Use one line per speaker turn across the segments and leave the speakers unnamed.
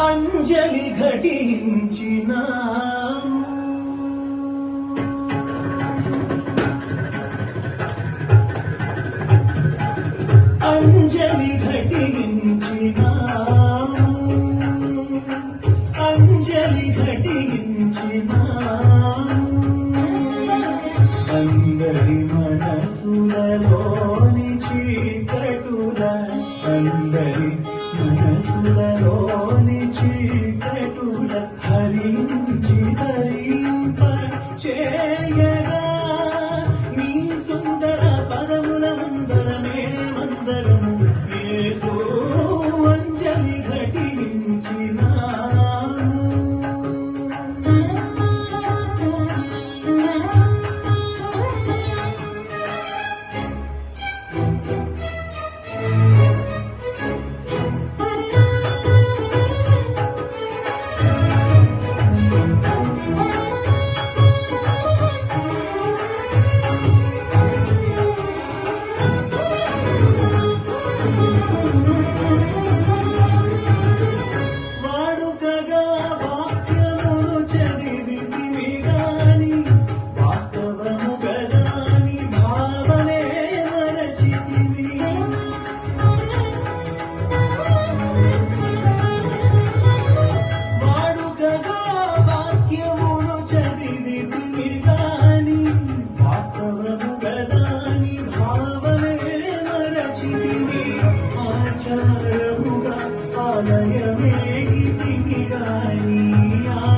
అంజలి ఘటించిన అంజలి ఘటించిన అంజలి ఘటించిన అందరి మనసులలోని చీకటుల అందరి మనసులలోని చీకటుల హరించి హరింప చేయగా నీ సుందర పదముల మందరమే మందరము యేసు అంజలి ఘటించిన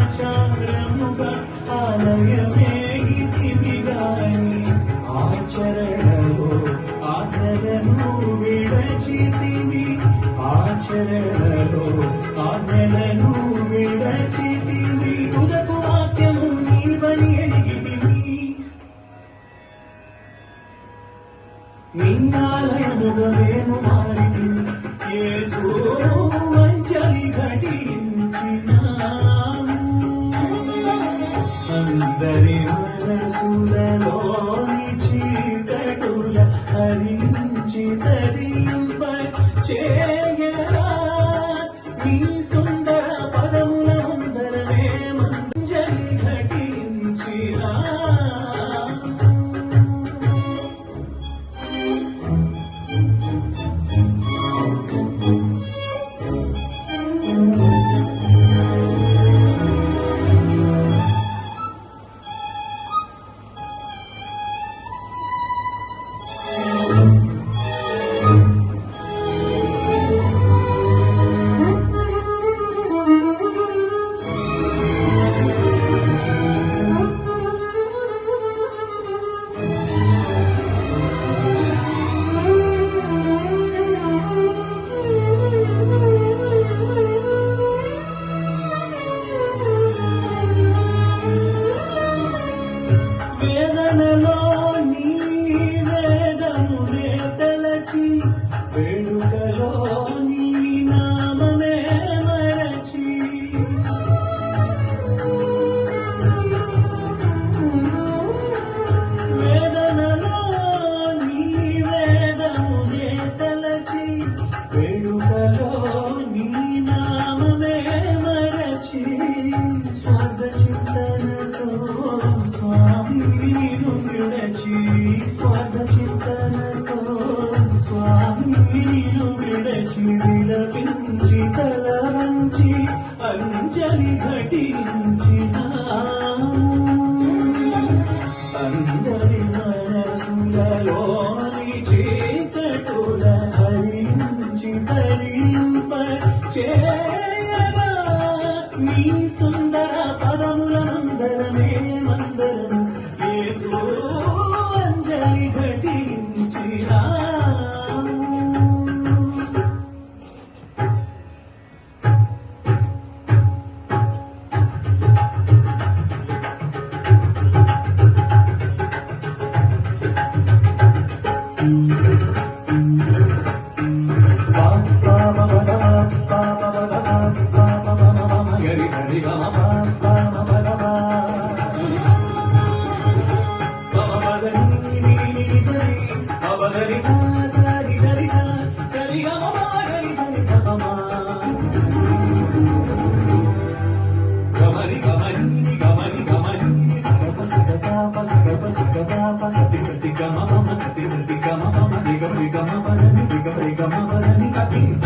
ఆచారముగా ఆలయమేగితివి గాని ఆచరణలో ఆజ్ఞలను విడచితివి ఆచరణలో ఆజ్ఞలను విడచితివి తుదకు వాక్యము నీవని ఎరిగితివి నిన్నాలయముగా మేము మారితివి యేసు అంజలి ఘటించిన అందరి మనసులలోని చీకటుల హరించి తరింప చేయగా నీ సుందర పదముల అందరమే అంజలి ఘటించిన వేదనలో నీ వేదమునే తలచి వేడుకలో నీ నామమే మరచి వేదనలో నీ వేదమునే తలచి వేడుకలో నీ నామమే మరచి స్వార్థ చింతనతో స్వామి నిన్ను విడచి స్వార్థ చింతనతో స్వామి నిన్ను విడచి విలపించి తల వంచి అంజలి ఘటించిన అందరి మనసులలోని చీకటుల హరించి హరింప చేయగా నీ సుందర పదముల మందరమే మందరము యేసు అంజలి ఘటించిన గరి సరి గమ పాప సతి సతి గమ పమ సతి సతి గమ పమ రిగ రిగ మ పదని రిగ రిగ మ పదని కది